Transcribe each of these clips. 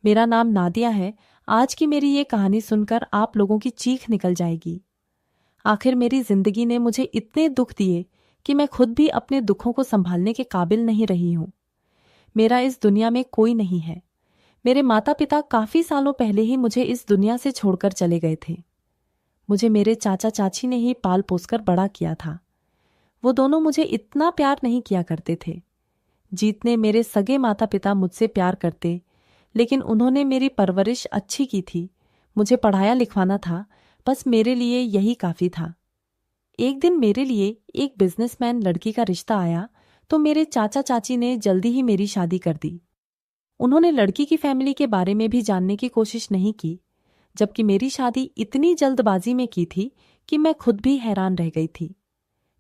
मेरा नाम नादिया है। आज की मेरी ये कहानी सुनकर आप लोगों की चीख निकल जाएगी। आखिर मेरी जिंदगी ने मुझे इतने दुख दिए कि मैं खुद भी अपने दुखों को संभालने के काबिल नहीं रही हूं। मेरा इस दुनिया में कोई नहीं है। मेरे माता पिता काफी सालों पहले ही मुझे इस दुनिया से छोड़कर चले गए थे। मुझे मेरे चाचा चाची ने ही पाल पोसकर बड़ा किया था। वो दोनों मुझे इतना प्यार नहीं किया करते थे। जितने मेरे सगे माता पिता मुझसे प्यार करते, लेकिन उन्होंने मेरी परवरिश अच्छी की थी, मुझे पढ़ाया लिखवाना था, बस मेरे लिए यही काफी था। एक दिन मेरे लिए एक बिजनेसमैन लड़की का रिश्ता आया तो मेरे चाचा चाची ने जल्दी ही मेरी शादी कर दी। उन्होंने लड़की की फैमिली के बारे में भी जानने की कोशिश नहीं की, जबकि मेरी शादी इतनी जल्दबाजी में की थी कि मैं खुद भी हैरान रह गई थी।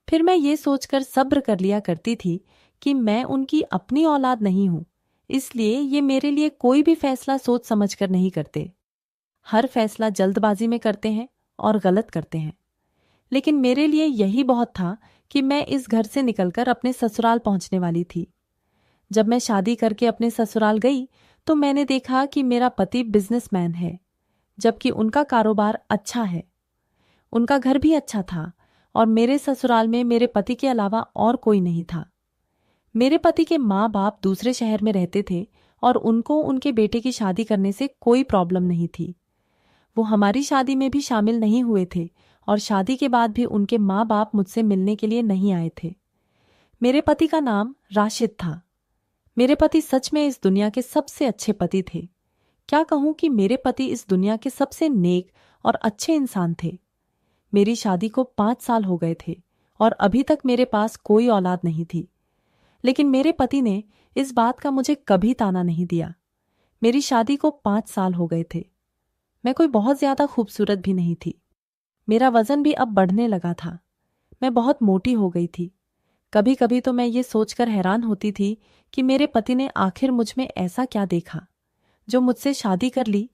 फिर मैं ये सोचकर सब्र कर लिया करती थी कि मैं उनकी अपनी औलाद नहीं हूं, इसलिए ये मेरे लिए कोई भी फैसला सोच समझकर नहीं करते। हर फैसला जल्दबाजी में करते हैं और गलत करते हैं। लेकिन मेरे लिए यही बहुत था कि मैं इस घर से निकलकर अपने ससुराल पहुंचने वाली थी। जब मैं शादी करके अपने ससुराल गई तो मैंने देखा कि मेरा पति बिजनेसमैन है, जबकि उनका कारोबार अच्छा है। उनका घर भी अच्छा था और मेरे ससुराल में मेरे पति के अलावा और कोई नहीं था। मेरे पति के माँ बाप दूसरे शहर में रहते थे और उनको उनके बेटे की शादी करने से कोई प्रॉब्लम नहीं थी। वो हमारी शादी में भी शामिल नहीं हुए थे और शादी के बाद भी उनके माँ बाप मुझसे मिलने के लिए नहीं आए थे। मेरे पति का नाम राशिद था। मेरे पति सच में इस दुनिया के सबसे अच्छे पति थे। क्या कहूं कि मेरे पति इस दुनिया के सबसे नेक और अच्छे इंसान थे। मेरी शादी को 5 साल हो गए थे और अभी तक मेरे पास कोई औलाद नहीं थी। लेकिन मेरे पति ने इस बात का मुझे कभी ताना नहीं दिया। मेरी शादी को 5 साल हो गए थे। मैं कोई बहुत ज्यादा खूबसूरत भी नहीं थी। मेरा वजन भी अब बढ़ने लगा था। मैं बहुत मोटी हो गई थी। कभी कभी तो मैं ये सोचकर हैरान होती थी कि मेरे पति ने आखिर मुझ में ऐसा क्या देखा जो मुझसे शादी कर ली,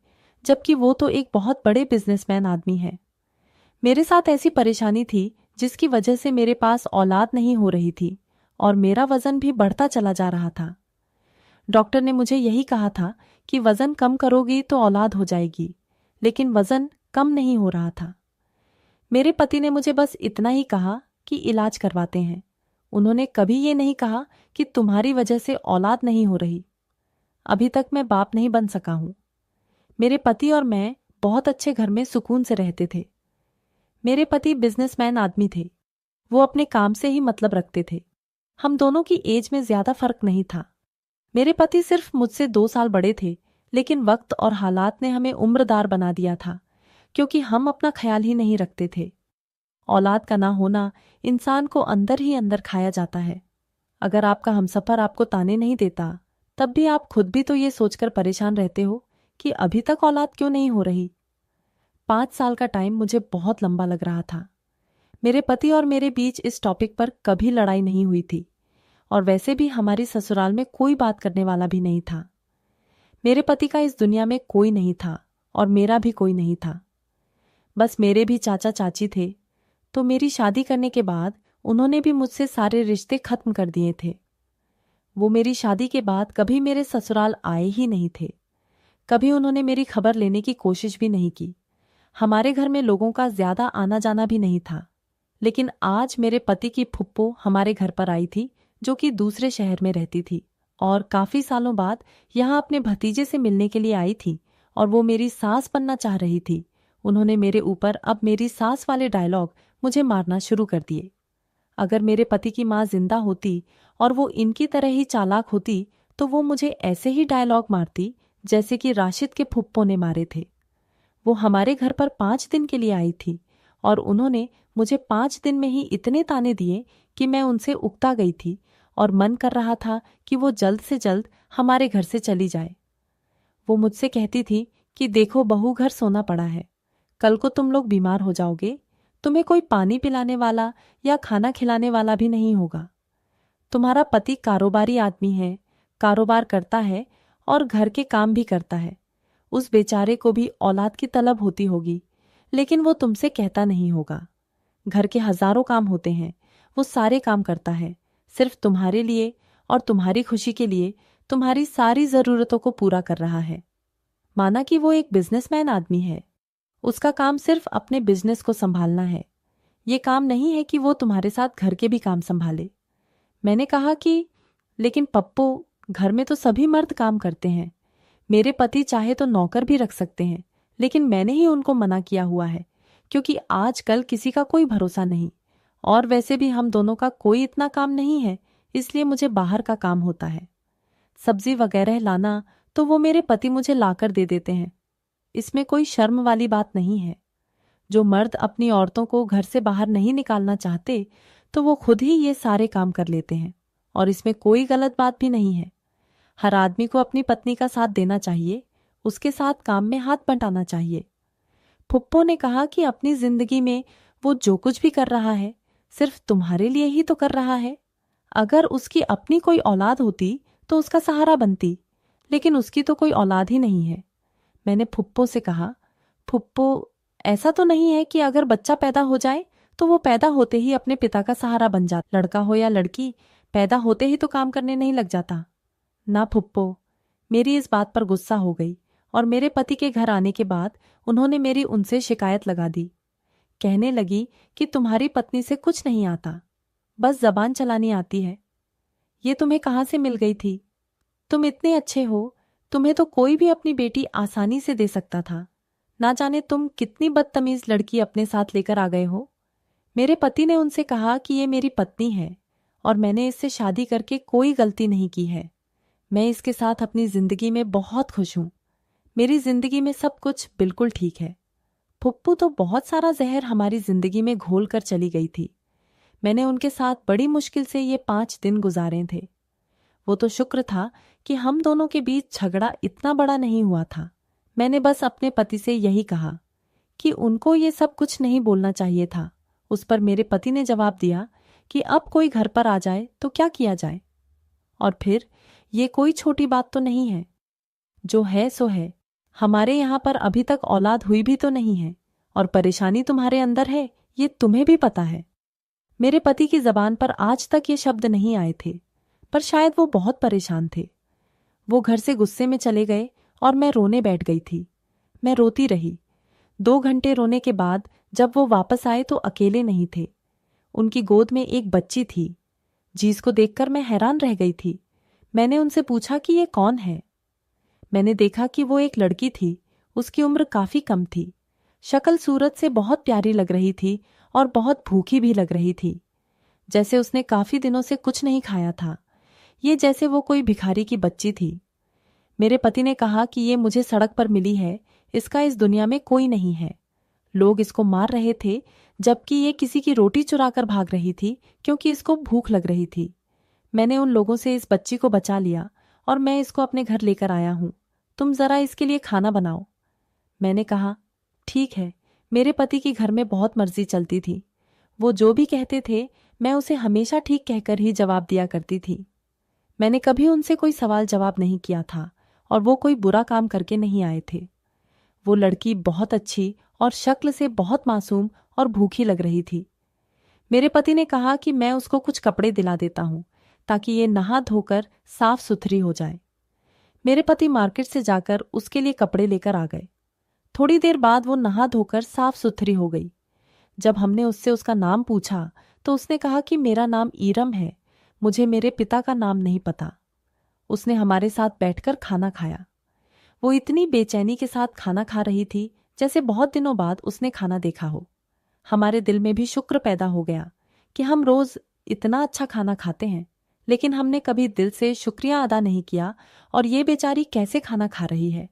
जबकि वो तो एक बहुत बड़े बिजनेसमैन आदमी है। मेरे साथ ऐसी परेशानी थी जिसकी वजह से मेरे पास औलाद नहीं हो रही थी और मेरा वजन भी बढ़ता चला जा रहा था। डॉक्टर ने मुझे यही कहा था कि वजन कम करोगी तो औलाद हो जाएगी, लेकिन वजन कम नहीं हो रहा था। मेरे पति ने मुझे बस इतना ही कहा कि इलाज करवाते हैं। उन्होंने कभी ये नहीं कहा कि तुम्हारी वजह से औलाद नहीं हो रही। अभी तक मैं बाप नहीं बन सका हूं। मेरे पति और मैं बहुत अच्छे घर में सुकून से रहते थे। मेरे पति बिजनेसमैन आदमी थे। वो अपने काम से ही मतलब रखते थे। हम दोनों की एज में ज्यादा फर्क नहीं था। मेरे पति सिर्फ मुझसे 2 साल बड़े थे, लेकिन वक्त और हालात ने हमें उम्रदार बना दिया था, क्योंकि हम अपना ख्याल ही नहीं रखते थे। औलाद का ना होना इंसान को अंदर ही अंदर खाया जाता है। अगर आपका हमसफर आपको ताने नहीं देता, तब भी आप खुद भी तो ये सोचकर परेशान रहते हो कि अभी तक औलाद क्यों नहीं हो रही। 5 साल का टाइम मुझे बहुत लंबा लग रहा था। मेरे पति और मेरे बीच इस टॉपिक पर कभी लड़ाई नहीं हुई थी और वैसे भी हमारी ससुराल में कोई बात करने वाला भी नहीं था। मेरे पति का इस दुनिया में कोई नहीं था और मेरा भी कोई नहीं था। बस मेरे भी चाचा चाची थे। तो मेरी शादी करने के बाद उन्होंने भी मुझसे सारे रिश्ते खत्म कर दिए थे। वो मेरी शादी के बाद कभी मेरे ससुराल आए ही नहीं थे। कभी उन्होंने मेरी खबर लेने की कोशिश भी नहीं की। हमारे घर में लोगों का ज्यादा आना जाना भी नहीं था। लेकिन आज मेरे पति की फुप्पो हमारे घर पर आई थी, जो कि दूसरे शहर में रहती थी और काफी सालों बाद यहाँ अपने भतीजे से मिलने के लिए आई थी और वो मेरी सास बनना चाह रही थी। उन्होंने मेरे ऊपर अब मेरी सास वाले डायलॉग मुझे मारना शुरू कर दिए। अगर मेरे पति की माँ जिंदा होती और वो इनकी तरह ही चालाक होती तो वो मुझे ऐसे ही डायलॉग मारती जैसे कि राशिद के फुप्पो ने मारे थे। वो हमारे घर पर 5 दिन के लिए आई थी और उन्होंने मुझे 5 दिन में ही इतने ताने दिए कि मैं उनसे उकता गई थी और मन कर रहा था कि वो जल्द से जल्द हमारे घर से चली जाए। वो मुझसे कहती थी कि देखो बहू, घर सोना पड़ा है, कल को तुम लोग बीमार हो जाओगे, तुम्हें कोई पानी पिलाने वाला या खाना खिलाने वाला भी नहीं होगा। तुम्हारा पति कारोबारी आदमी है, कारोबार करता है और घर के काम भी करता है। उस बेचारे को भी औलाद की तलब होती होगी, लेकिन वो तुमसे कहता नहीं होगा। घर के हजारों काम होते हैं, वो सारे काम करता है, सिर्फ तुम्हारे लिए और तुम्हारी खुशी के लिए तुम्हारी सारी जरूरतों को पूरा कर रहा है। माना कि वो एक बिजनेसमैन आदमी है, उसका काम सिर्फ अपने बिजनेस को संभालना है। ये काम नहीं है कि वो तुम्हारे साथ घर के भी काम संभाले। मैंने कहा कि लेकिन पप्पू, घर में तो सभी मर्द काम करते हैं। मेरे पति चाहे तो नौकर भी रख सकते हैं, लेकिन मैंने ही उनको मना किया हुआ है, क्योंकि आजकल किसी का कोई भरोसा नहीं। और वैसे भी हम दोनों का कोई इतना काम नहीं है, इसलिए मुझे बाहर का काम होता है। सब्जी वगैरह लाना तो वो मेरे पति मुझे लाकर दे देते हैं। इसमें कोई शर्म वाली बात नहीं है। जो मर्द अपनी औरतों को घर से बाहर नहीं निकालना चाहते, तो वो खुद ही ये सारे काम कर लेते हैं, और इसमें कोई गलत बात भी नहीं है। हर आदमी को अपनी पत्नी का साथ देना चाहिए, उसके साथ काम में हाथ बंटाना चाहिए। फुप्पो ने कहा कि अपनी जिंदगी में वो जो कुछ भी कर रहा है, सिर्फ तुम्हारे लिए ही तो कर रहा है। अगर उसकी अपनी कोई औलाद होती तो उसका सहारा बनती, लेकिन उसकी तो कोई औलाद ही नहीं है। मैंने फुप्पो से कहा, फुप्पो, ऐसा तो नहीं है कि अगर बच्चा पैदा हो जाए तो वो पैदा होते ही अपने पिता का सहारा बन जाता? लड़का हो या लड़की, पैदा होते ही तो काम करने नहीं लग जाता। ना फुप्पो। मेरी इस बात पर गुस्सा हो गई, और मेरे पति के घर आने के बाद उन्होंने मेरी उनसे शिकायत लगा दी। कहने लगी कि तुम्हारी पत्नी से कुछ नहीं आता, बस जबान चलानी आती है। ये तुम्हें कहाँ से मिल गई थी? तुम इतने अच्छे हो, तुम्हें तो कोई भी अपनी बेटी आसानी से दे सकता था। ना जाने तुम कितनी बदतमीज लड़की अपने साथ लेकर आ गए हो। मेरे पति ने उनसे कहा कि ये मेरी पत्नी है, और मैंने इससे शादी करके कोई गलती नहीं की है। मैं इसके साथ अपनी जिंदगी में बहुत खुश हूं। मेरी जिंदगी में सब कुछ बिल्कुल ठीक है। फुप्पू तो बहुत सारा जहर हमारी जिंदगी में घोल कर चली गई थी। मैंने उनके साथ बड़ी मुश्किल से ये 5 दिन गुजारे थे। वो तो शुक्र था कि हम दोनों के बीच झगड़ा इतना बड़ा नहीं हुआ था। मैंने बस अपने पति से यही कहा कि उनको ये सब कुछ नहीं बोलना चाहिए था। उस पर मेरे पति ने जवाब दिया कि अब कोई घर पर आ जाए तो क्या किया जाए, और फिर ये कोई छोटी बात तो नहीं है। जो है सो है। हमारे यहाँ पर अभी तक औलाद हुई भी तो नहीं है, और परेशानी तुम्हारे अंदर है, ये तुम्हें भी पता है। मेरे पति की जबान पर आज तक ये शब्द नहीं आए थे, पर शायद वो बहुत परेशान थे। वो घर से गुस्से में चले गए और मैं रोने बैठ गई थी। मैं रोती रही। 2 घंटे रोने के बाद जब वो वापस आए तो अकेले नहीं थे। उनकी गोद में एक बच्ची थी, जिसको देखकर मैं हैरान रह गई थी। मैंने उनसे पूछा कि ये कौन है। मैंने देखा कि वो एक लड़की थी। उसकी उम्र काफी कम थी। शक्ल सूरत से बहुत प्यारी लग रही थी, और बहुत भूखी भी लग रही थी, जैसे उसने काफी दिनों से कुछ नहीं खाया था। ये जैसे वो कोई भिखारी की बच्ची थी। मेरे पति ने कहा कि ये मुझे सड़क पर मिली है, इसका इस दुनिया में कोई नहीं है। लोग इसको मार रहे थे, जबकि ये किसी की रोटी चुराकर भाग रही थी, क्योंकि इसको भूख लग रही थी। मैंने उन लोगों से इस बच्ची को बचा लिया, और मैं इसको अपने घर लेकर आया हूं। तुम जरा इसके लिए खाना बनाओ। मैंने कहा, ठीक है। मेरे पति की घर में बहुत मर्जी चलती थी। वो जो भी कहते थे, मैं उसे हमेशा ठीक कहकर ही जवाब दिया करती थी। मैंने कभी उनसे कोई सवाल जवाब नहीं किया था, और वो कोई बुरा काम करके नहीं आए थे। वो लड़की बहुत अच्छी और शक्ल से बहुत मासूम और भूखी लग रही थी। मेरे पति ने कहा कि मैं उसको कुछ कपड़े दिला देता हूं, ताकि ये नहा धोकर साफ सुथरी हो जाए। मेरे पति मार्केट से जाकर उसके लिए कपड़े लेकर आ गए। थोड़ी देर बाद वो नहा धोकर साफ सुथरी हो गई। जब हमने उससे उसका नाम पूछा तो उसने कहा कि मेरा नाम ईरम है, मुझे मेरे पिता का नाम नहीं पता। उसने हमारे साथ बैठकर खाना खाया। वो इतनी बेचैनी के साथ खाना खा रही थी जैसे बहुत दिनों बाद उसने खाना देखा हो। हमारे दिल में भी शुक्र पैदा हो गया कि हम रोज इतना अच्छा खाना खाते हैं, लेकिन हमने कभी दिल से शुक्रिया अदा नहीं किया, और ये बेचारी कैसे खाना खा रही है।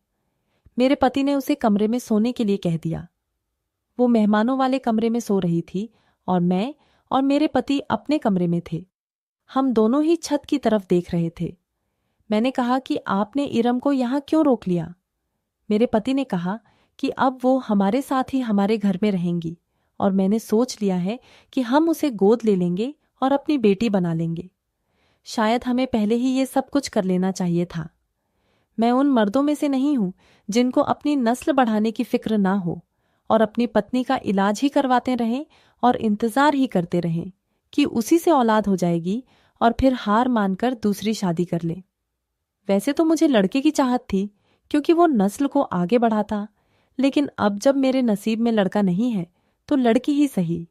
मेरे पति ने उसे कमरे में सोने के लिए कह दिया। वो मेहमानों वाले कमरे में सो रही थी, और मैं और मेरे पति अपने कमरे में थे। हम दोनों ही छत की तरफ देख रहे थे। मैंने कहा कि आपने इरम को यहाँ क्यों रोक लिया? मेरे पति ने कहा कि अब वो हमारे साथ ही हमारे घर में रहेंगी, और मैंने सोच लिया है कि हम उसे गोद ले लेंगे और अपनी बेटी बना लेंगे। शायद हमें पहले ही ये सब कुछ कर लेना चाहिए था। मैं उन मर्दों में से नहीं हूं जिनको अपनी नस्ल बढ़ाने की फिक्र ना हो, और अपनी पत्नी का इलाज ही करवाते रहें और इंतजार ही करते रहें कि उसी से औलाद हो जाएगी, और फिर हार मानकर दूसरी शादी कर ले। वैसे तो मुझे लड़के की चाहत थी, क्योंकि वो नस्ल को आगे बढ़ाता। लेकिन अब जब मेरे नसीब में लड़का नहीं है तो लड़की ही सही।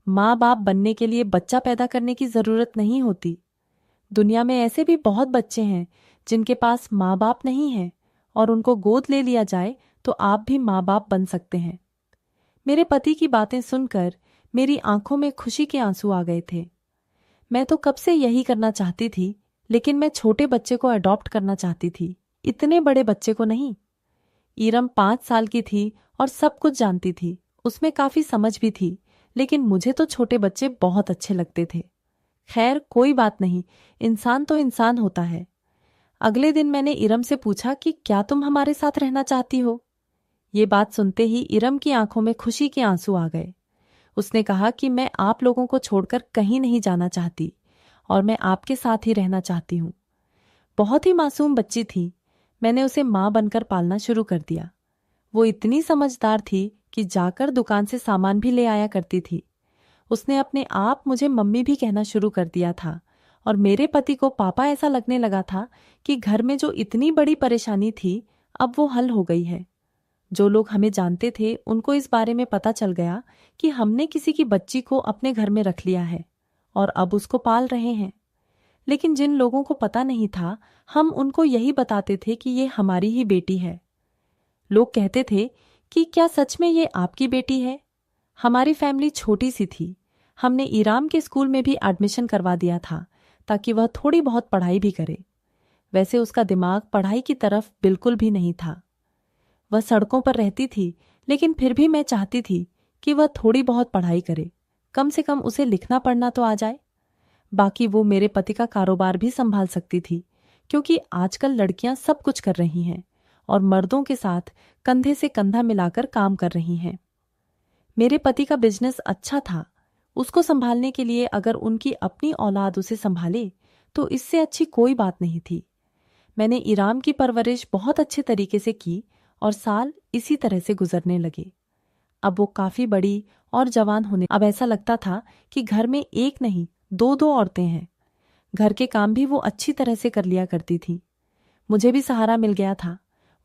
माँ बाप बनने के लिए बच्चा पैदा करने की जरूरत नहीं होती। दुनिया में ऐसे भी बहुत बच्चे हैं जिनके पास माँ बाप नहीं है और उनको गोद ले लिया जाए तो आप भी माँ बाप बन सकते हैं। मेरे पति की बातें सुनकर मेरी आंखों में खुशी के आंसू आ गए थे। मैं तो कब से यही करना चाहती थी, लेकिन मैं छोटे बच्चे को अडॉप्ट करना चाहती थी, इतने बड़े बच्चे को नहीं। ईरम 5 साल की थी और सब कुछ जानती थी, उसमें काफी समझ भी थी, लेकिन मुझे तो छोटे बच्चे बहुत अच्छे लगते थे। खैर कोई बात नहीं, इंसान तो इंसान होता है। अगले दिन मैंने इरम से पूछा कि क्या तुम हमारे साथ रहना चाहती हो? ये बात सुनते ही इरम की आंखों में खुशी के आंसू आ गए। उसने कहा कि मैं आप लोगों को छोड़कर कहीं नहीं जाना चाहती और मैं आपके साथ ही रहना चाहती हूँ। बहुत ही मासूम बच्ची थी। मैंने उसे माँ बनकर पालना शुरू कर दिया। वो इतनी समझदार थी कि जाकर दुकान से सामान भी ले आया करती थी। उसने अपने आप मुझे मम्मी भी कहना शुरू कर दिया था और मेरे पति को पापा ऐसा लगने लगा था कि घर में जो इतनी बड़ी परेशानी थी अब वो हल हो गई है। जो लोग हमें जानते थे उनको इस बारे में पता चल गया कि हमने किसी की बच्ची को अपने घर में रख लिया है और अब उसको पाल रहे हैं। लेकिन जिन लोगों को पता नहीं था, हम उनको यही बताते थे कि ये हमारी ही बेटी है। लोग कहते थे कि क्या सच में ये आपकी बेटी है? हमारी फैमिली छोटी सी थी। हमने ईराम के स्कूल में भी एडमिशन करवा दिया था ताकि वह थोड़ी बहुत पढ़ाई भी करे। वैसे उसका दिमाग पढ़ाई की तरफ बिल्कुल भी नहीं था। वह सड़कों पर रहती थी, लेकिन फिर भी मैं चाहती थी कि वह थोड़ी बहुत पढ़ाई करे, कम से कम उसे लिखना पढ़ना तो आ जाए। बाकी वो मेरे पति का कारोबार भी संभाल सकती थी, क्योंकि आजकल लड़कियां सब कुछ कर रही हैं और मर्दों के साथ कंधे से कंधा मिलाकर काम कर रही हैं। मेरे पति का बिजनेस अच्छा था। उसको संभालने के लिए अगर उनकी अपनी औलाद उसे संभाले तो इससे अच्छी कोई बात नहीं थी। मैंने इराम की परवरिश बहुत अच्छे तरीके से की और साल इसी तरह से गुजरने लगे। अब वो काफी बड़ी और जवान होने अब ऐसा लगता था कि घर में एक नहीं 2-2 औरतें हैं। घर के काम भी वो अच्छी तरह से कर लिया करती थी। मुझे भी सहारा मिल गया था।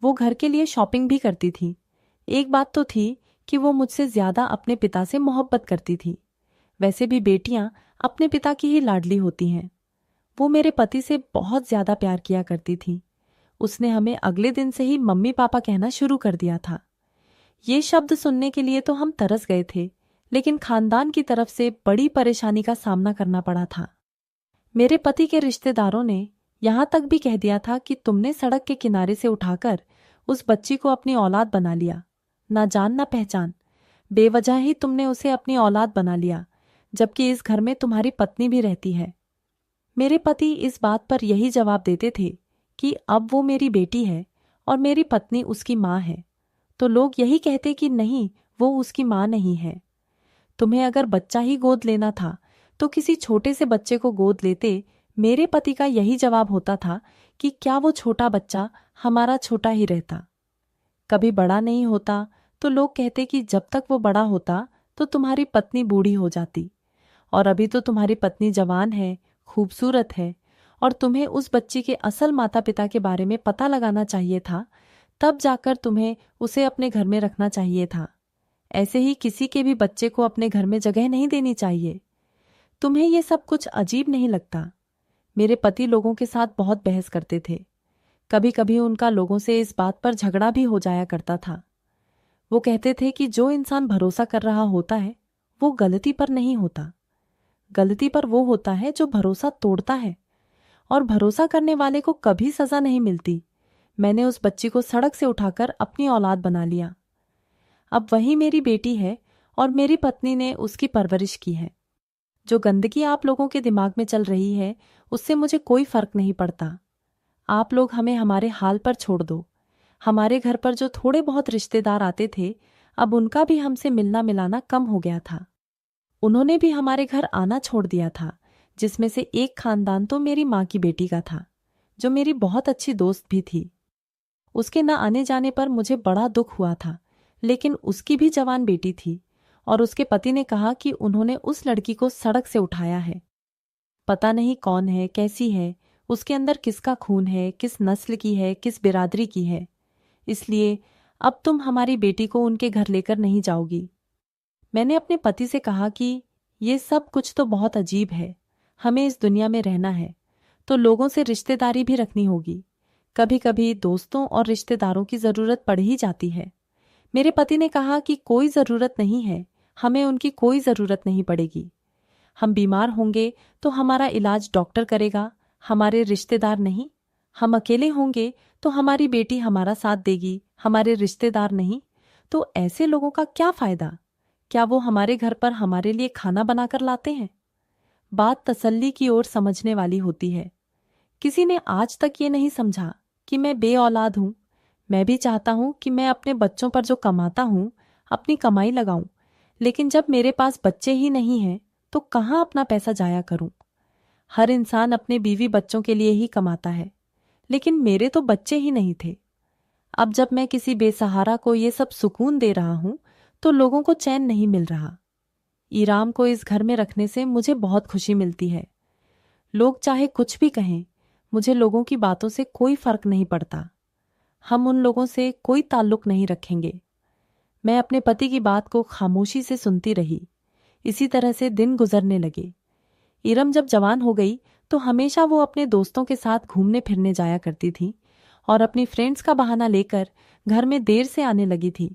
वो घर के लिए शॉपिंग भी करती थी। एक बात तो थी कि वो मुझसे ज्यादा अपने पिता से मोहब्बत करती थी। वैसे भी बेटियां अपने पिता की ही लाडली होती हैं। वो मेरे पति से बहुत ज्यादा प्यार किया करती थी। उसने हमें अगले दिन से ही मम्मी पापा कहना शुरू कर दिया था। ये शब्द सुनने के लिए तो हम तरस गए थे, लेकिन खानदान की तरफ से बड़ी परेशानी का सामना करना पड़ा था। मेरे पति के रिश्तेदारों ने यहां तक भी कह दिया था कि तुमने सड़क के किनारे से उठाकर उस बच्ची को अपनी औलाद बना लिया। ना जान ना पहचान, बेवजह ही तुमने उसे अपनी औलाद बना लिया, जबकि इस घर में तुम्हारी पत्नी भी रहती है। मेरे पति इस बात पर यही जवाब देते थे कि अब वो मेरी बेटी है और मेरी पत्नी उसकी माँ है, तो लोग यही कहते कि नहीं, वो उसकी माँ नहीं है। तुम्हें अगर बच्चा ही गोद लेना था तो किसी छोटे से बच्चे को गोद लेते। मेरे पति का यही जवाब होता था कि क्या वो छोटा बच्चा हमारा छोटा ही रहता, कभी बड़ा नहीं होता। तो लोग कहते कि जब तक वो बड़ा होता तो तुम्हारी पत्नी बूढ़ी हो जाती, और अभी तो तुम्हारी पत्नी जवान है, खूबसूरत है, और तुम्हें उस बच्ची के असल माता पिता के बारे में पता लगाना चाहिए था, तब जाकर तुम्हें उसे अपने घर में रखना चाहिए था। ऐसे ही किसी के भी बच्चे को अपने घर में जगह नहीं देनी चाहिए। तुम्हें ये सब कुछ अजीब नहीं लगता? मेरे पति लोगों के साथ बहुत बहस करते थे। कभी कभी उनका लोगों से इस बात पर झगड़ा भी हो जाया करता था। वो कहते थे कि जो इंसान भरोसा कर रहा होता है वो गलती पर नहीं होता, गलती पर वो होता है जो भरोसा तोड़ता है, और भरोसा करने वाले को कभी सजा नहीं मिलती। मैंने उस बच्ची को सड़क से उठाकर अपनी औलाद बना लिया। अब वही मेरी बेटी है और मेरी पत्नी ने उसकी परवरिश की है। जो गंदगी आप लोगों के दिमाग में चल रही है उससे मुझे कोई फर्क नहीं पड़ता। आप लोग हमें हमारे हाल पर छोड़ दो। हमारे घर पर जो थोड़े बहुत रिश्तेदार आते थे, अब उनका भी हमसे मिलना मिलाना कम हो गया था। उन्होंने भी हमारे घर आना छोड़ दिया था, जिसमें से एक खानदान तो मेरी माँ की बेटी का था, जो मेरी बहुत अच्छी दोस्त भी थी। उसके न आने जाने पर मुझे बड़ा दुख हुआ था, लेकिन उसकी भी जवान बेटी थी और उसके पति ने कहा कि उन्होंने उस लड़की को सड़क से उठाया है। पता नहीं कौन है, कैसी है, उसके अंदर किसका खून है, किस नस्ल की है, किस बिरादरी की है। इसलिए अब तुम हमारी बेटी को उनके घर लेकर नहीं जाओगी। मैंने अपने पति से कहा कि ये सब कुछ तो बहुत अजीब है। हमें इस दुनिया में रहना है तो लोगों से रिश्तेदारी भी रखनी होगी। कभी कभी दोस्तों और रिश्तेदारों की जरूरत पड़ ही जाती है। मेरे पति ने कहा कि कोई जरूरत नहीं है, हमें उनकी कोई जरूरत नहीं पड़ेगी। हम बीमार होंगे तो हमारा इलाज डॉक्टर करेगा, हमारे रिश्तेदार नहीं। हम अकेले होंगे तो हमारी बेटी हमारा साथ देगी, हमारे रिश्तेदार नहीं। तो ऐसे लोगों का क्या फायदा? क्या वो हमारे घर पर हमारे लिए खाना बनाकर लाते हैं? बात तसल्ली की ओर समझने वाली होती है। किसी ने आज तक ये नहीं समझा कि मैं बेऔलाद हूं। मैं भी चाहता हूं कि मैं अपने बच्चों पर जो कमाता हूं अपनी कमाई लगाऊं, लेकिन जब मेरे पास बच्चे ही नहीं हैं तो कहां अपना पैसा जाया करूं? हर इंसान अपने बीवी बच्चों के लिए ही कमाता है, लेकिन मेरे तो बच्चे ही नहीं थे। अब जब मैं किसी बेसहारा को ये सब सुकून दे रहा हूं तो लोगों को चैन नहीं मिल रहा। ईराम को इस घर में रखने से मुझे बहुत खुशी मिलती है। लोग चाहे कुछ भी कहें, मुझे लोगों की बातों से कोई फर्क नहीं पड़ता। हम उन लोगों से कोई ताल्लुक नहीं रखेंगे। मैं अपने पति की बात को खामोशी से सुनती रही। इसी तरह से दिन गुजरने लगे। इरम जब जवान हो गई तो हमेशा वो अपने दोस्तों के साथ घूमने फिरने जाया करती थी और अपनी फ्रेंड्स का बहाना लेकर घर में देर से आने लगी थी।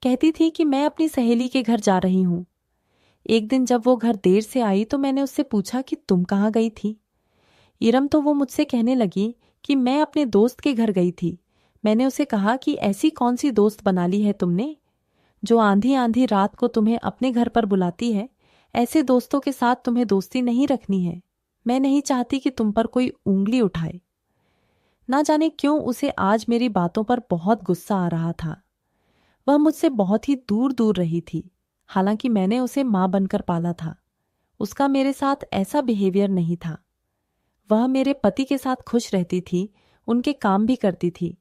कहती थी कि मैं अपनी सहेली के घर जा रही हूं। एक दिन जब वो घर देर से आई तो मैंने उससे पूछा कि तुम कहाँ गई थी? इरम तो वो मुझसे कहने लगी कि मैं अपने दोस्त के घर गई थी। मैंने उसे कहा कि ऐसी कौन सी दोस्त बना ली है तुमने जो आंधी आंधी रात को तुम्हें अपने घर पर बुलाती है? ऐसे दोस्तों के साथ तुम्हें दोस्ती नहीं रखनी है। मैं नहीं चाहती कि तुम पर कोई उंगली उठाए। ना जाने क्यों उसे आज मेरी बातों पर बहुत गुस्सा आ रहा था। वह मुझसे बहुत ही दूर दूर रही थी, हालांकि मैंने उसे मां बनकर पाला था। उसका मेरे साथ ऐसा बिहेवियर नहीं था। वह मेरे पति के साथ खुश रहती थी, उनके काम भी करती थी,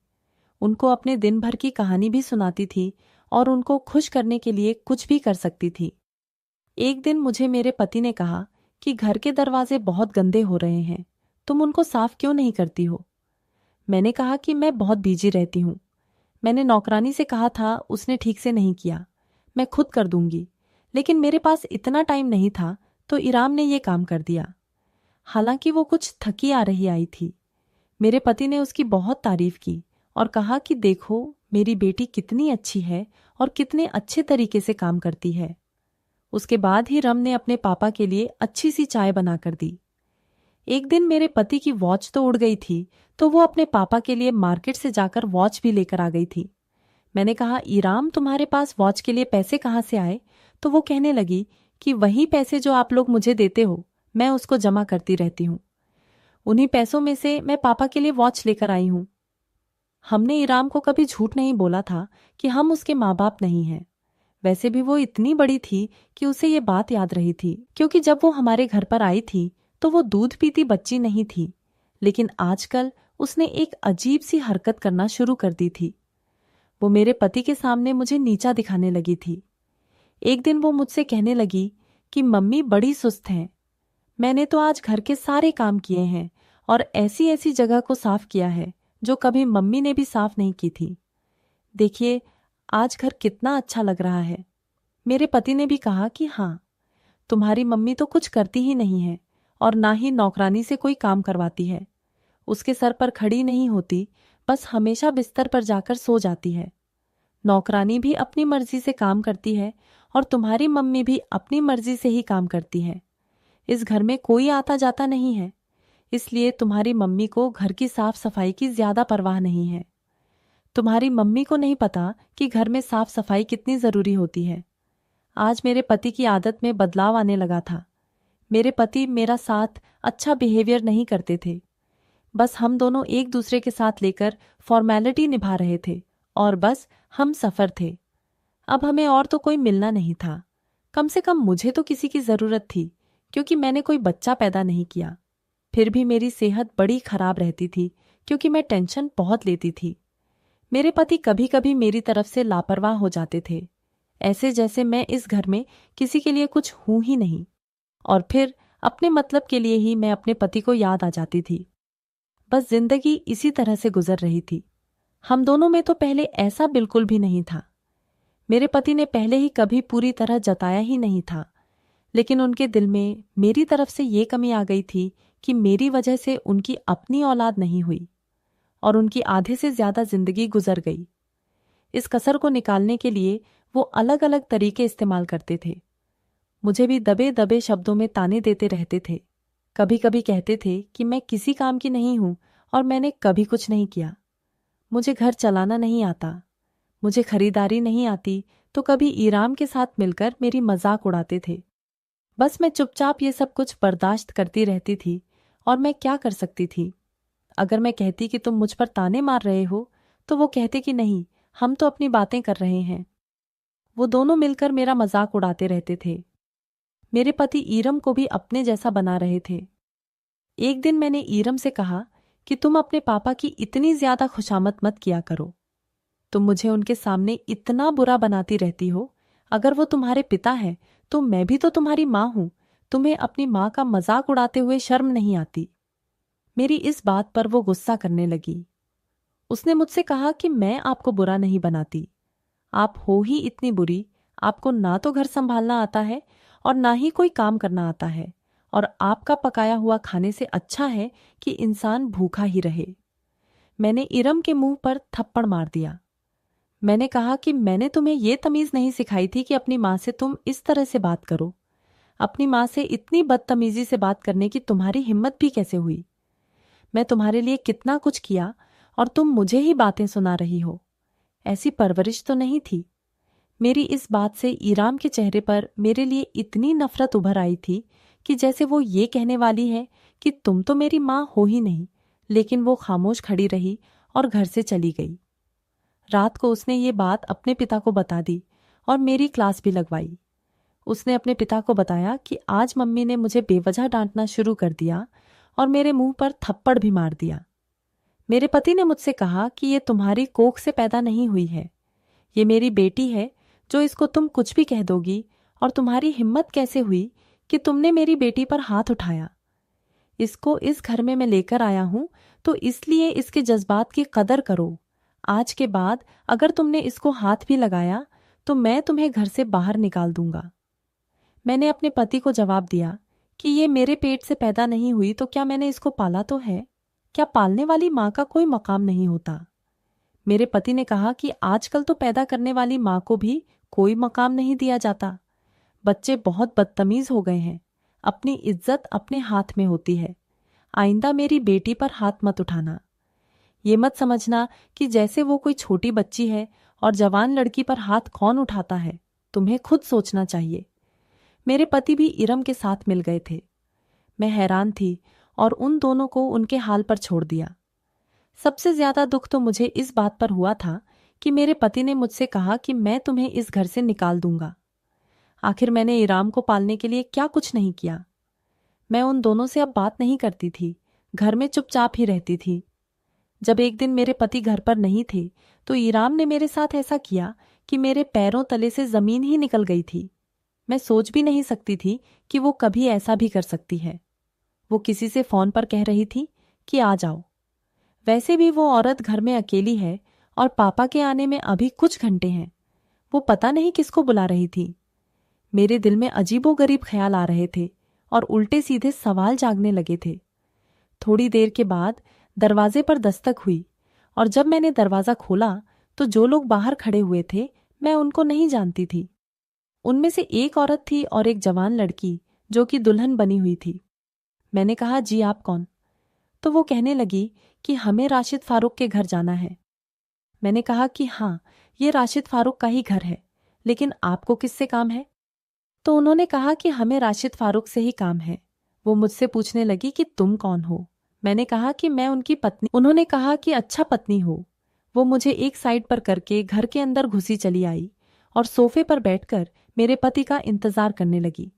उनको अपने दिन भर की कहानी भी सुनाती थी और उनको खुश करने के लिए कुछ भी कर सकती थी। एक दिन मुझे मेरे पति ने कहा कि घर के दरवाजे बहुत गंदे हो रहे हैं, तुम उनको साफ क्यों नहीं करती हो? मैंने कहा कि मैं बहुत बिजी रहती हूं। मैंने नौकरानी से कहा था, उसने ठीक से नहीं किया, मैं खुद कर दूंगी। लेकिन मेरे पास इतना टाइम नहीं था तो इराम ने ये काम कर दिया। हालांकि वो कुछ थकी आ रही आई थी। मेरे पति ने उसकी बहुत तारीफ की और कहा कि देखो मेरी बेटी कितनी अच्छी है और कितने अच्छे तरीके से काम करती है। उसके बाद ही रम ने अपने पापा के लिए अच्छी सी चाय बनाकर दी। एक दिन मेरे पति की वॉच तो उड़ गई थी तो वो अपने पापा के लिए मार्केट से जाकर वॉच भी लेकर आ गई थी। मैंने कहा, इराम तुम्हारे पास वॉच के लिए पैसे कहाँ से आए? तो वो कहने लगी कि वही पैसे जो आप लोग मुझे देते हो, मैं उसको जमा करती रहती हूँ। उन्हीं पैसों में से मैं पापा के लिए वॉच लेकर आई हूँ। हमने इराम को कभी झूठ नहीं बोला था कि हम उसके माँ बाप नहीं हैं। वैसे भी वो इतनी बड़ी थी कि उसे ये बात याद रही थी, क्योंकि जब वो हमारे घर पर आई थी तो वो दूध पीती बच्ची नहीं थी, लेकिन आजकल उसने एक अजीब सी हरकत करना शुरू कर दी थी। वो मेरे पति के सामने मुझे नीचा दिखाने लगी थी। एक दिन वो मुझसे कहने लगी कि मम्मी बड़ी सुस्त हैं। मैंने तो आज घर के सारे काम किए हैं और ऐसी ऐसी जगह को साफ किया है जो कभी मम्मी ने भी साफ नहीं की थी। देखिए आज घर कितना अच्छा लग रहा है। मेरे पति ने भी कहा कि हाँ, तुम्हारी मम्मी तो कुछ करती ही नहीं है और ना ही नौकरानी से कोई काम करवाती है। उसके सर पर खड़ी नहीं होती, बस हमेशा बिस्तर पर जाकर सो जाती है। नौकरानी भी अपनी मर्जी से काम करती है और तुम्हारी मम्मी भी अपनी मर्जी से ही काम करती है। इस घर में कोई आता जाता नहीं है, इसलिए तुम्हारी मम्मी को घर की साफ सफाई की ज्यादा परवाह नहीं है। तुम्हारी मम्मी को नहीं पता कि घर में साफ सफाई कितनी जरूरी होती है। आज मेरे पति की आदत में बदलाव आने लगा था। मेरे पति मेरा साथ अच्छा बिहेवियर नहीं करते थे। बस हम दोनों एक दूसरे के साथ लेकर फॉर्मेलिटी निभा रहे थे और बस हम सफर थे। अब हमें और तो कोई मिलना नहीं था। कम से कम मुझे तो किसी की जरूरत थी, क्योंकि मैंने कोई बच्चा पैदा नहीं किया। फिर भी मेरी सेहत बड़ी खराब रहती थी क्योंकि मैं टेंशन बहुत लेती थी। मेरे पति कभी कभी मेरी तरफ से लापरवाह हो जाते थे, ऐसे जैसे मैं इस घर में किसी के लिए कुछ हूं ही नहीं। और फिर अपने मतलब के लिए ही मैं अपने पति को याद आ जाती थी। बस जिंदगी इसी तरह से गुजर रही थी। हम दोनों में तो पहले ऐसा बिल्कुल भी नहीं था। मेरे पति ने पहले ही कभी पूरी तरह जताया ही नहीं था, लेकिन उनके दिल में मेरी तरफ से ये कमी आ गई थी कि मेरी वजह से उनकी अपनी औलाद नहीं हुई और उनकी आधे से ज्यादा जिंदगी गुजर गई। इस कसर को निकालने के लिए वो अलग अलग तरीके इस्तेमाल करते थे। मुझे भी दबे दबे शब्दों में ताने देते रहते थे। कभी कभी कहते थे कि मैं किसी काम की नहीं हूं और मैंने कभी कुछ नहीं किया। मुझे घर चलाना नहीं आता, मुझे खरीदारी नहीं आती, तो कभी ईराम के साथ मिलकर मेरी मजाक उड़ाते थे। बस मैं चुपचाप ये सब कुछ बर्दाश्त करती रहती थी और मैं क्या कर सकती थी। अगर मैं कहती कि तुम मुझ पर ताने मार रहे हो, तो वो कहते कि नहीं, हम तो अपनी बातें कर रहे हैं। वो दोनों मिलकर मेरा मजाक उड़ाते रहते थे। मेरे पति ईरम को भी अपने जैसा बना रहे थे। एक दिन मैंने ईरम से कहा कि तुम अपने पापा की इतनी ज्यादा खुशामद मत किया करो। तुम मुझे उनके सामने इतना बुरा बनाती रहती हो। अगर वो तुम्हारे पिता हैं तो मैं भी तो तुम्हारी माँ हूं। तुम्हें अपनी माँ का मजाक उड़ाते हुए शर्म नहीं आती। मेरी इस बात पर वो गुस्सा करने लगी। उसने मुझसे कहा कि मैं आपको बुरा नहीं बनाती, आप हो ही इतनी बुरी। आपको ना तो घर संभालना आता है और ना ही कोई काम करना आता है, और आपका पकाया हुआ खाने से अच्छा है कि इंसान भूखा ही रहे। मैंने इरम के मुंह पर थप्पड़ मार दिया। मैंने कहा कि मैंने तुम्हें यह तमीज नहीं सिखाई थी कि अपनी माँ से तुम इस तरह से बात करो। अपनी माँ से इतनी बदतमीजी से बात करने की तुम्हारी हिम्मत भी कैसे हुई? मैं तुम्हारे लिए कितना कुछ किया और तुम मुझे ही बातें सुना रही हो। ऐसी परवरिश तो नहीं थी। मेरी इस बात से ईराम के चेहरे पर मेरे लिए इतनी नफरत उभर आई थी कि जैसे वो ये कहने वाली है कि तुम तो मेरी माँ हो ही नहीं। लेकिन वो खामोश खड़ी रही और घर से चली गई। रात को उसने ये बात अपने पिता को बता दी और मेरी क्लास भी लगवाई। उसने अपने पिता को बताया कि आज मम्मी ने मुझे बेवजह डांटना शुरू कर दिया और मेरे मुंह पर थप्पड़ भी मार दिया। मेरे पति ने मुझसे कहा कि ये तुम्हारी कोख से पैदा नहीं हुई है, ये मेरी बेटी है जो इसको तुम कुछ भी कह दोगी। और तुम्हारी हिम्मत कैसे हुई कि तुमने मेरी बेटी पर हाथ उठाया? इसको इस घर में मैं लेकर आया हूं तो इसलिए इसके जज्बात की कदर करो। आज के बाद अगर तुमने इसको हाथ भी लगाया तो मैं तुम्हें घर से बाहर निकाल दूंगा। मैंने अपने पति को जवाब दिया कि ये मेरे पेट से पैदा नहीं हुई तो क्या मैंने इसको पाला तो है? क्या पालने वाली माँ का कोई मकाम नहीं होता? मेरे पति ने कहा कि आजकल तो पैदा करने वाली माँ को भी कोई मकाम नहीं दिया जाता। बच्चे बहुत बदतमीज हो गए हैं। अपनी इज्जत अपने हाथ में होती है। आइंदा मेरी बेटी पर हाथ मत उठाना। ये मत समझना कि जैसे वो कोई छोटी बच्ची है और जवान लड़की पर हाथ कौन उठाता है। तुम्हें खुद सोचना चाहिए। मेरे पति भी इरम के साथ मिल गए थे। मैं हैरान थी और उन दोनों को उनके हाल पर छोड़ दिया। सबसे ज्यादा दुख तो मुझे इस बात पर हुआ था कि मेरे पति ने मुझसे कहा कि मैं तुम्हें इस घर से निकाल दूंगा। आखिर मैंने इराम को पालने के लिए क्या कुछ नहीं किया। मैं उन दोनों से अब बात नहीं करती थी, घर में चुपचाप ही रहती थी। जब एक दिन मेरे पति घर पर नहीं थे तो इराम ने मेरे साथ ऐसा किया कि मेरे पैरों तले से जमीन ही निकल गई थी। मैं सोच भी नहीं सकती थी कि वो कभी ऐसा भी कर सकती है। वो किसी से फोन पर कह रही थी कि आ जाओ। वैसे भी वो औरत घर में अकेली है और पापा के आने में अभी कुछ घंटे हैं। वो पता नहीं किसको बुला रही थी। मेरे दिल में अजीबोगरीब ख्याल आ रहे थे और उल्टे सीधे सवाल जागने लगे थे। थोड़ी देर के बाद दरवाजे पर दस्तक हुई और जब मैंने दरवाजा खोला तो जो लोग बाहर खड़े हुए थे मैं उनको नहीं जानती थी। उनमें से एक औरत थी और एक जवान लड़की जो कि दुल्हन बनी हुई थी। मैंने कहा, जी आप कौन? तो वो कहने लगी कि हमें राशिद फारूक के घर जाना है। मैंने कहा कि हाँ, ये राशिद फारूक का ही घर है, लेकिन आपको किससे काम है? तो उन्होंने कहा कि हमें राशिद फारूक से ही काम है। वो मुझसे पूछने लगी कि तुम कौन हो? मैंने कहा कि मैं उनकी पत्नी। उन्होंने कहा कि अच्छा, पत्नी हो। वो मुझे एक साइड पर करके घर के अंदर घुसी चली आई और सोफे पर बैठकर मेरे पति का इंतजार करने लगी।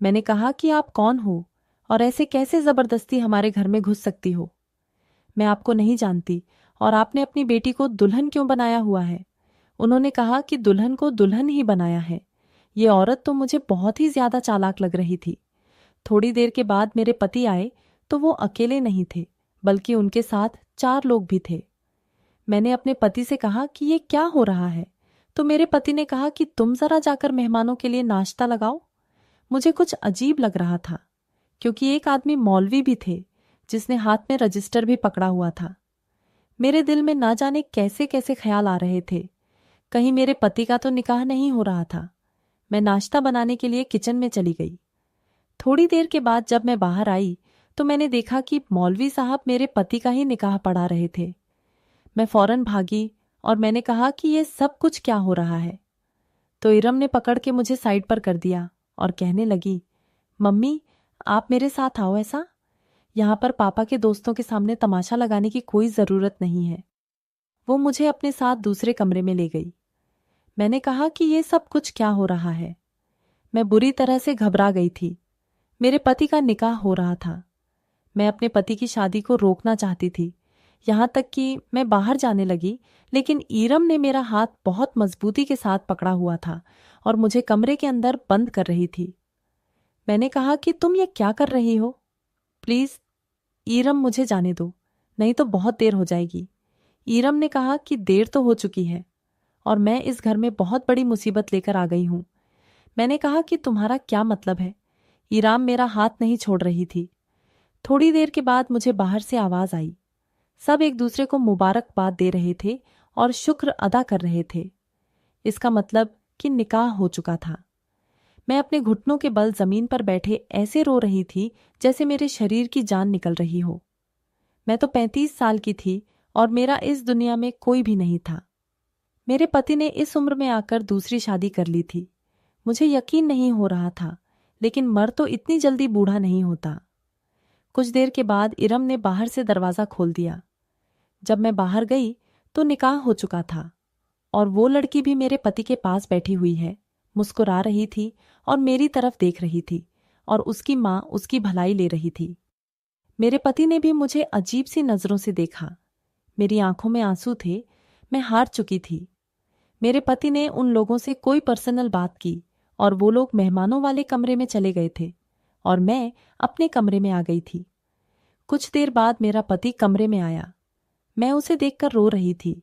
मैंने कहा कि आप कौन हो और ऐसे कैसे जबरदस्ती हमारे घर में घुस सकती हो? मैं आपको नहीं जानती और आपने अपनी बेटी को दुल्हन क्यों बनाया हुआ है? उन्होंने कहा कि दुल्हन को दुल्हन ही बनाया है। ये औरत तो मुझे बहुत ही ज्यादा चालाक लग रही थी। थोड़ी देर के बाद मेरे पति आए तो वो अकेले नहीं थे, बल्कि उनके साथ 4 लोग भी थे। मैंने अपने पति से कहा कि ये क्या हो रहा है, तो मेरे पति ने कहा कि तुम जरा जाकर मेहमानों के लिए नाश्ता लगाओ। मुझे कुछ अजीब लग रहा था, क्योंकि एक आदमी मौलवी भी थे जिसने हाथ में रजिस्टर भी पकड़ा हुआ था। मेरे दिल में ना जाने कैसे कैसे ख्याल आ रहे थे। कहीं मेरे पति का तो निकाह नहीं हो रहा था। मैं नाश्ता बनाने के लिए किचन में चली गई। थोड़ी देर के बाद जब मैं बाहर आई तो मैंने देखा कि मौलवी साहब मेरे पति का ही निकाह पढ़ा रहे थे। मैं फौरन भागी और मैंने कहा कि ये सब कुछ क्या हो रहा है। तो इरम ने पकड़ के मुझे साइड पर कर दिया और कहने लगी, मम्मी आप मेरे साथ आओ। ऐसा यहाँ पर पापा के दोस्तों के सामने तमाशा लगाने की कोई ज़रूरत नहीं है। वो मुझे अपने साथ दूसरे कमरे में ले गई। मैंने कहा कि ये सब कुछ क्या हो रहा है। मैं बुरी तरह से घबरा गई थी। मेरे पति का निकाह हो रहा था। मैं अपने पति की शादी को रोकना चाहती थी, यहाँ तक कि मैं बाहर जाने लगी, लेकिन ईरम ने मेरा हाथ बहुत मजबूती के साथ पकड़ा हुआ था और मुझे कमरे के अंदर बंद कर रही थी। मैंने कहा कि तुम ये क्या कर रही हो? प्लीज ईरम मुझे जाने दो, नहीं तो बहुत देर हो जाएगी। ईरम ने कहा कि देर तो हो चुकी है और मैं इस घर में बहुत बड़ी मुसीबत लेकर आ गई हूं। मैंने कहा कि तुम्हारा क्या मतलब है? ईराम मेरा हाथ नहीं छोड़ रही थी। थोड़ी देर के बाद मुझे बाहर से आवाज आई। सब एक दूसरे को मुबारकबाद दे रहे थे और शुक्र अदा कर रहे थे। इसका मतलब कि निकाह हो चुका था। मैं अपने घुटनों के बल जमीन पर बैठे ऐसे रो रही थी जैसे मेरे शरीर की जान निकल रही हो। मैं तो 35 साल की थी और मेरा इस दुनिया में कोई भी नहीं था। मेरे पति ने इस उम्र में आकर दूसरी शादी कर ली थी। मुझे यकीन नहीं हो रहा था, लेकिन मर तो इतनी जल्दी बूढ़ा नहीं होता। कुछ देर के बाद इरम ने बाहर से दरवाजा खोल दिया। जब मैं बाहर गई तो निकाह हो चुका था और वो लड़की भी मेरे पति के पास बैठी हुई है, मुस्कुरा रही थी और मेरी तरफ देख रही थी और उसकी माँ उसकी भलाई ले रही थी। मेरे पति ने भी मुझे अजीब सी नजरों से देखा। मेरी आंखों में आंसू थे। मैं हार चुकी थी। मेरे पति ने उन लोगों से कोई पर्सनल बात की और वो लोग मेहमानों वाले कमरे में चले गए थे और मैं अपने कमरे में आ गई थी। कुछ देर बाद मेरा पति कमरे में आया। मैं उसे देखकर रो रही थी।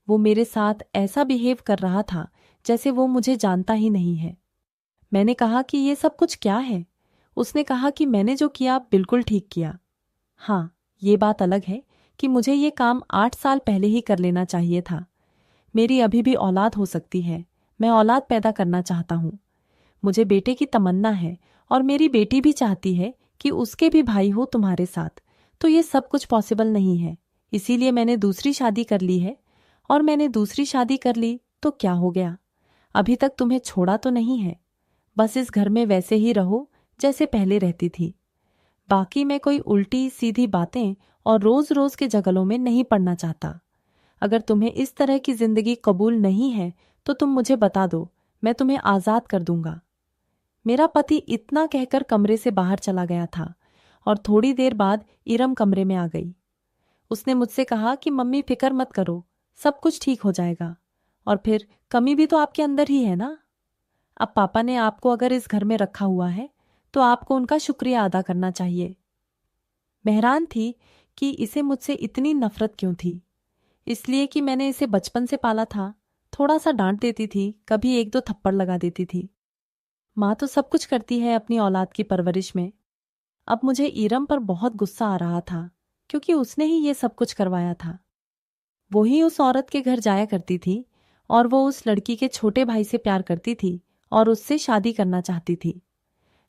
वो मेरे साथ ऐसा बिहेव कर रहा था जैसे वो मुझे जानता ही नहीं है। मैंने कहा कि ये सब कुछ क्या है? उसने कहा कि मैंने जो किया बिल्कुल ठीक किया। हाँ, ये बात अलग है कि मुझे ये काम 8 साल पहले ही कर लेना चाहिए था। मेरी अभी भी औलाद हो सकती है। मैं औलाद पैदा करना चाहता हूँ। मुझे बेटे की तमन्ना है और मेरी बेटी भी चाहती है कि उसके भी भाई हो तुम्हारे साथ। तो ये सब कुछ पॉसिबल नहीं है, इसीलिए मैंने दूसरी शादी कर ली है। और मैंने दूसरी शादी कर ली तो क्या हो गया? अभी तक तुम्हें छोड़ा तो नहीं है। बस इस घर में वैसे ही रहो जैसे पहले रहती थी। बाकी मैं कोई उल्टी सीधी बातें और रोज रोज के झगड़ों में नहीं पड़ना चाहता। अगर तुम्हें इस तरह की जिंदगी कबूल नहीं है तो तुम मुझे बता दो, मैं तुम्हें आजाद कर दूंगा। मेरा पति इतना कहकर कमरे से बाहर चला गया था और थोड़ी देर बाद इरम कमरे में आ गई। उसने मुझसे कहा कि मम्मी फिक्र मत करो, सब कुछ ठीक हो जाएगा। और फिर कमी भी तो आपके अंदर ही है ना। अब पापा ने आपको अगर इस घर में रखा हुआ है तो आपको उनका शुक्रिया अदा करना चाहिए। मैं हैरान थी कि इसे मुझसे इतनी नफरत क्यों थी। इसलिए कि मैंने इसे बचपन से पाला था। थोड़ा सा डांट देती थी, कभी एक दो थप्पड़ लगा देती थी। माँ तो सब कुछ करती है अपनी औलाद की परवरिश में। अब मुझे ईरम पर बहुत गुस्सा आ रहा था, क्योंकि उसने ही ये सब कुछ करवाया था। वो ही उस औरत के घर जाया करती थी और वो उस लड़की के छोटे भाई से प्यार करती थी और उससे शादी करना चाहती थी।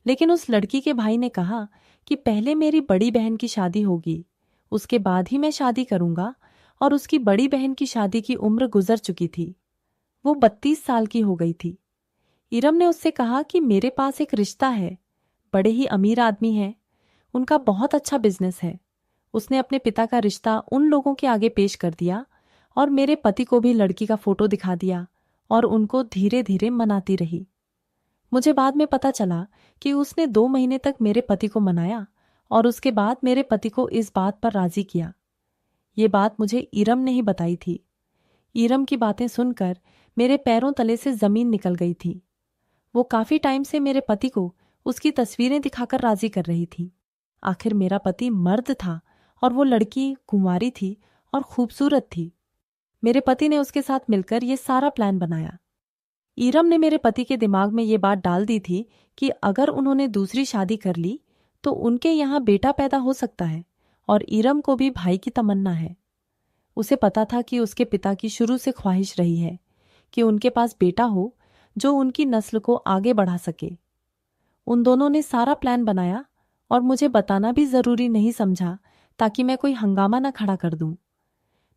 लेकिन उस लड़की के भाई ने कहा कि पहले मेरी बड़ी बहन की शादी होगी, उसके बाद ही मैं शादी करूंगा। और उसकी बड़ी बहन की शादी की उम्र गुजर चुकी थी। वो 32 साल की हो गई थी। इरम ने उससे कहा कि मेरे पास एक रिश्ता है, बड़े ही अमीर आदमी है, उनका बहुत अच्छा बिजनेस है। उसने अपने पिता का रिश्ता उन लोगों के आगे पेश कर दिया और मेरे पति को भी लड़की का फोटो दिखा दिया और उनको धीरे धीरे मनाती रही। मुझे बाद में पता चला कि उसने 2 महीने तक मेरे पति को मनाया और उसके बाद मेरे पति को इस बात पर राजी किया। ये बात मुझे ईरम ने ही बताई थी। ईरम की बातें सुनकर मेरे पैरों तले से जमीन निकल गई थी। वो काफी टाइम से मेरे पति को उसकी तस्वीरें दिखाकर राजी कर रही थी। आखिर मेरा पति मर्द था और वो लड़की कुंवारी थी और खूबसूरत थी। मेरे पति ने उसके साथ मिलकर ये सारा प्लान बनाया। ईरम ने मेरे पति के दिमाग में ये बात डाल दी थी कि अगर उन्होंने दूसरी शादी कर ली तो उनके यहाँ बेटा पैदा हो सकता है, और ईरम को भी भाई की तमन्ना है। उसे पता था कि उसके पिता की शुरू से ख्वाहिश रही है कि उनके पास बेटा हो जो उनकी नस्ल को आगे बढ़ा सके। उन दोनों ने सारा प्लान बनाया और मुझे बताना भी जरूरी नहीं समझा ताकि मैं कोई हंगामा न खड़ा कर दूं।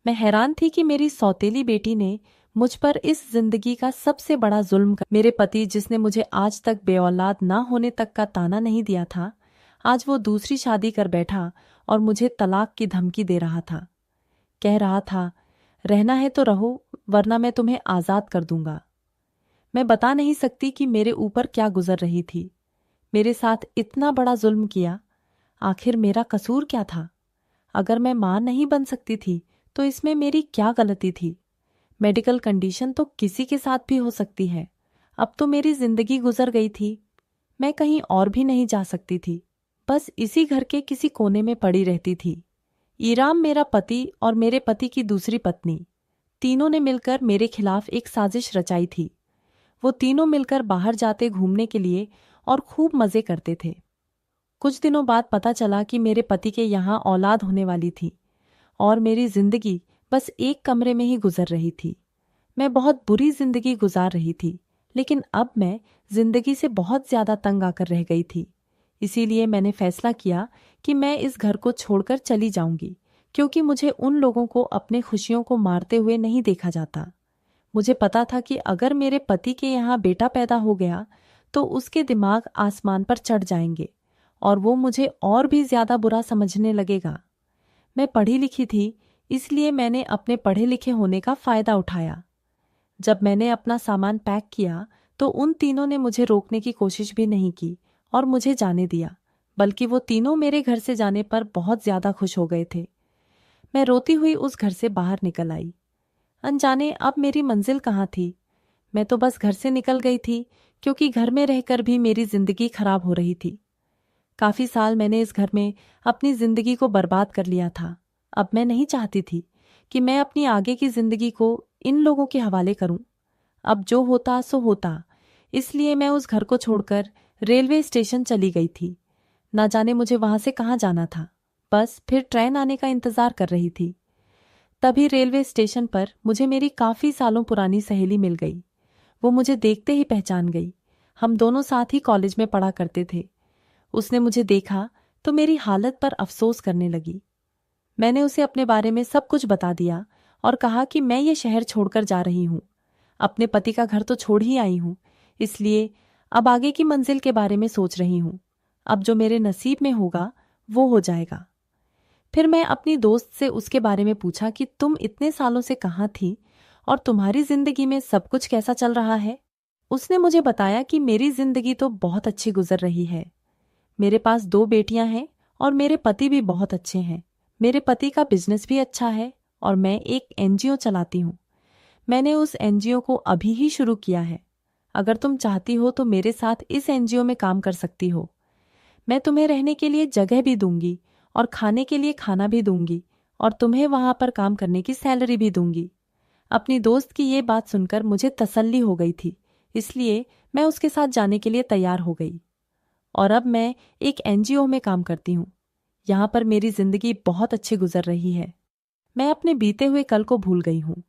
मैं हैरान थी कि मेरी सौतेली बेटी ने मुझ पर इस जिंदगी का सबसे बड़ा जुल्म कर मेरे पति, जिसने मुझे आज तक बेऔलाद ना होने तक का ताना नहीं दिया था, आज वो दूसरी शादी कर बैठा और मुझे तलाक की धमकी दे रहा था। कह रहा था, रहना है तो रहो, वरना मैं तुम्हें आजाद कर दूंगा। मैं बता नहीं सकती कि मेरे ऊपर क्या गुजर रही थी। मेरे साथ इतना बड़ा जुल्म किया, आखिर मेरा कसूर क्या था? अगर मैं मां नहीं बन सकती थी तो इसमें मेरी क्या गलती थी? मेडिकल कंडीशन तो किसी के साथ भी हो सकती है। अब तो मेरी जिंदगी गुजर गई थी, मैं कहीं और भी नहीं जा सकती थी, बस इसी घर के किसी कोने में पड़ी रहती थी। ईराम मेरा पति और मेरे पति की दूसरी पत्नी, तीनों ने मिलकर मेरे खिलाफ एक साजिश रचाई थी। वो तीनों मिलकर बाहर जाते घूमने के लिए और खूब मजे करते थे। कुछ दिनों बाद पता चला कि मेरे पति के यहाँ औलाद होने वाली थी और मेरी जिंदगी बस एक कमरे में ही गुजर रही थी। मैं बहुत बुरी जिंदगी गुजार रही थी, लेकिन अब मैं जिंदगी से बहुत ज्यादा तंग आकर रह गई थी। इसीलिए मैंने फैसला किया कि मैं इस घर को छोड़कर चली जाऊंगी, क्योंकि मुझे उन लोगों को अपने खुशियों को मारते हुए नहीं देखा जाता। मुझे पता था कि अगर मेरे पति के यहाँ बेटा पैदा हो गया तो उसके दिमाग आसमान पर चढ़ जाएंगे और वो मुझे और भी ज्यादा बुरा समझने लगेगा। मैं पढ़ी लिखी थी, इसलिए मैंने अपने पढ़े लिखे होने का फायदा उठाया। जब मैंने अपना सामान पैक किया तो उन तीनों ने मुझे रोकने की कोशिश भी नहीं की और मुझे जाने दिया, बल्कि वो तीनों मेरे घर से जाने पर बहुत ज्यादा खुश हो गए थे। मैं रोती हुई उस घर से बाहर निकल आई, अनजाने अब मेरी मंजिल कहाँ थी। मैं तो बस घर से निकल गई थी, क्योंकि घर में रहकर भी मेरी जिंदगी खराब हो रही थी। काफी साल मैंने इस घर में अपनी जिंदगी को बर्बाद कर लिया था। अब मैं नहीं चाहती थी कि मैं अपनी आगे की जिंदगी को इन लोगों के हवाले करूं। अब जो होता सो होता, इसलिए मैं उस घर को छोड़कर रेलवे स्टेशन चली गई थी। ना जाने मुझे वहां से कहाँ जाना था, बस फिर ट्रेन आने का इंतजार कर रही थी। तभी रेलवे स्टेशन पर मुझे मेरी काफी सालों पुरानी सहेली मिल गई। वो मुझे देखते ही पहचान गई। हम दोनों साथ ही कॉलेज में पढ़ा करते थे। उसने मुझे देखा तो मेरी हालत पर अफसोस करने लगी। मैंने उसे अपने बारे में सब कुछ बता दिया और कहा कि मैं ये शहर छोड़कर जा रही हूँ। अपने पति का घर तो छोड़ ही आई हूँ, इसलिए अब आगे की मंजिल के बारे में सोच रही हूँ। अब जो मेरे नसीब में होगा वो हो जाएगा। फिर मैं अपनी दोस्त से उसके बारे में पूछा कि तुम इतने सालों से कहाँ थी और तुम्हारी जिंदगी में सब कुछ कैसा चल रहा है। उसने मुझे बताया कि मेरी जिंदगी तो बहुत अच्छी गुजर रही है। मेरे पास 2 बेटियां हैं और मेरे पति भी बहुत अच्छे हैं। मेरे पति का बिजनेस भी अच्छा है और मैं एक एनजीओ चलाती हूँ। मैंने उस एनजीओ को अभी ही शुरू किया है। अगर तुम चाहती हो तो मेरे साथ इस एनजीओ में काम कर सकती हो। मैं तुम्हें रहने के लिए जगह भी दूंगी और खाने के लिए खाना भी दूंगी और तुम्हें वहां पर काम करने की सैलरी भी दूंगी। अपनी दोस्त की ये बात सुनकर मुझे तसल्ली हो गई थी, इसलिए मैं उसके साथ जाने के लिए तैयार हो गई। और अब मैं एक एनजीओ में काम करती हूँ। यहाँ पर मेरी जिंदगी बहुत अच्छी गुजर रही है। मैं अपने बीते हुए कल को भूल गई हूँ।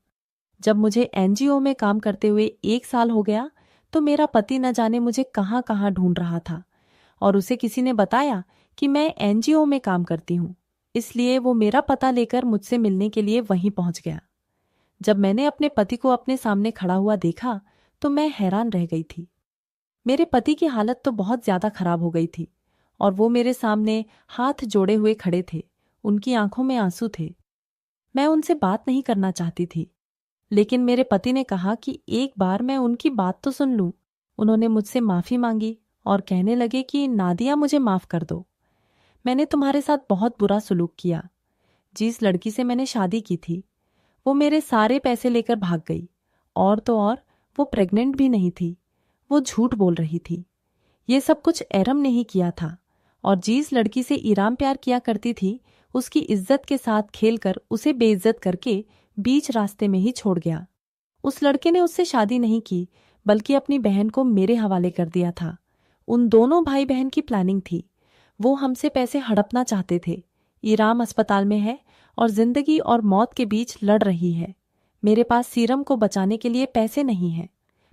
जब मुझे एनजीओ में काम करते हुए 1 साल हो गया तो मेरा पति न जाने मुझे कहाँ कहाँ ढूंढ रहा था और उसे किसी ने बताया कि मैं एनजीओ में काम करती हूँ, इसलिए वो मेरा पता लेकर मुझसे मिलने के लिए वहीं पहुंच गया। जब मैंने अपने पति को अपने सामने खड़ा हुआ देखा तो मैं हैरान रह गई थी। मेरे पति की हालत तो बहुत ज्यादा खराब हो गई थी और वो मेरे सामने हाथ जोड़े हुए खड़े थे। उनकी आंखों में आंसू थे। मैं उनसे बात नहीं करना चाहती थी, लेकिन मेरे पति ने कहा कि एक बार मैं उनकी बात तो सुन लूं। उन्होंने मुझसे माफी मांगी और कहने लगे कि नादिया, मुझे माफ कर दो। मैंने तुम्हारे साथ बहुत बुरा सलूक किया। जिस लड़की से मैंने शादी की थी वो मेरे सारे पैसे लेकर भाग गई, और तो और वो प्रेग्नेंट भी नहीं थी। वो झूठ बोल रही थी। ये सब कुछ एरम ने ही किया था, और जिस लड़की से ईराम प्यार किया करती थी उसकी इज्जत के साथ खेलकर उसे बेइज्जत करके बीच रास्ते में ही छोड़ गया। उस लड़के ने उससे शादी नहीं की, बल्कि अपनी बहन को मेरे हवाले कर दिया था। उन दोनों भाई बहन की प्लानिंग थी। वो हमसे पैसे हड़पना चाहते थे। इराम अस्पताल में है और जिंदगी और मौत के बीच लड़ रही है। मेरे पास सीरम को बचाने के लिए पैसे नहीं हैं।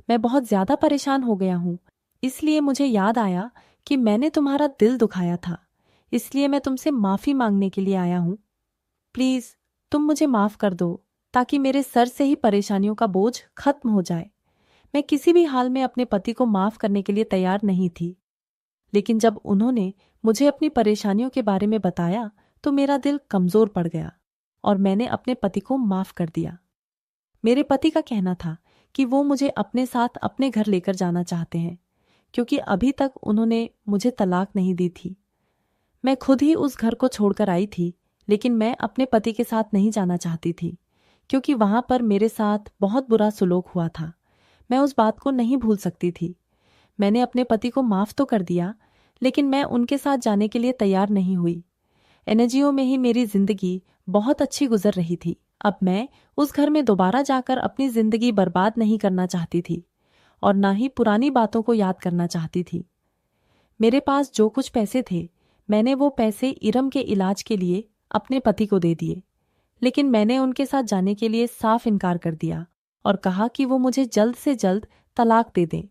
मैं बहुत ज्यादा परेशान हो गया हूँ। इसलिए मुझे याद आया कि मैंने तुम्हारा दिल दुखाया था। इसलिए मैं तुमसे माफी मांगने के लिए आया हूँ। प्लीज तुम मुझे माफ कर दो, ताकि मेरे सर से ही परेशानियों का बोझ खत्म हो जाए। मैं किसी भी हाल में अपने पति को माफ करने के लिए तैयार नहीं थी, लेकिन जब उन्होंने मुझे अपनी परेशानियों के बारे में बताया तो मेरा दिल कमजोर पड़ गया और मैंने अपने पति को माफ कर दिया। मेरे पति का कहना था कि वो मुझे अपने साथ अपने घर लेकर जाना चाहते हैं, क्योंकि अभी तक उन्होंने मुझे तलाक नहीं दी थी। मैं खुद ही उस घर को छोड़कर आई थी, लेकिन मैं अपने पति के साथ नहीं जाना चाहती थी, क्योंकि वहां पर मेरे साथ बहुत बुरा सुलूक हुआ था। मैं उस बात को नहीं भूल सकती थी। मैंने अपने पति को माफ तो कर दिया, लेकिन मैं उनके साथ जाने के लिए तैयार नहीं हुई। एनजीओ में ही मेरी जिंदगी बहुत अच्छी गुजर रही थी। अब मैं उस घर में दोबारा जाकर अपनी जिंदगी बर्बाद नहीं करना चाहती थी और ना ही पुरानी बातों को याद करना चाहती थी। मेरे पास जो कुछ पैसे थे, मैंने वो पैसे इरम के इलाज के लिए अपने पति को दे दिए, लेकिन मैंने उनके साथ जाने के लिए साफ इनकार कर दिया और कहा कि वो मुझे जल्द से जल्द तलाक दे दें।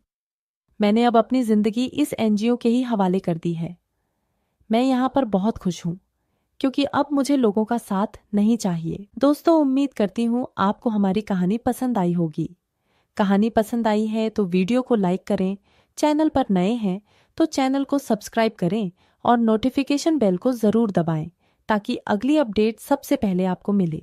मैंने अब अपनी जिंदगी इस एनजीओ के ही हवाले कर दी है। मैं यहाँ पर बहुत खुश हूँ, क्योंकि अब मुझे लोगों का साथ नहीं चाहिए। दोस्तों, उम्मीद करती हूँ आपको हमारी कहानी पसंद आई होगी। कहानी पसंद आई है तो वीडियो को लाइक करें, चैनल पर नए हैं तो चैनल को सब्सक्राइब करें और नोटिफिकेशन बेल को ज़रूर दबाएं, ताकि अगली अपडेट सबसे पहले आपको मिले।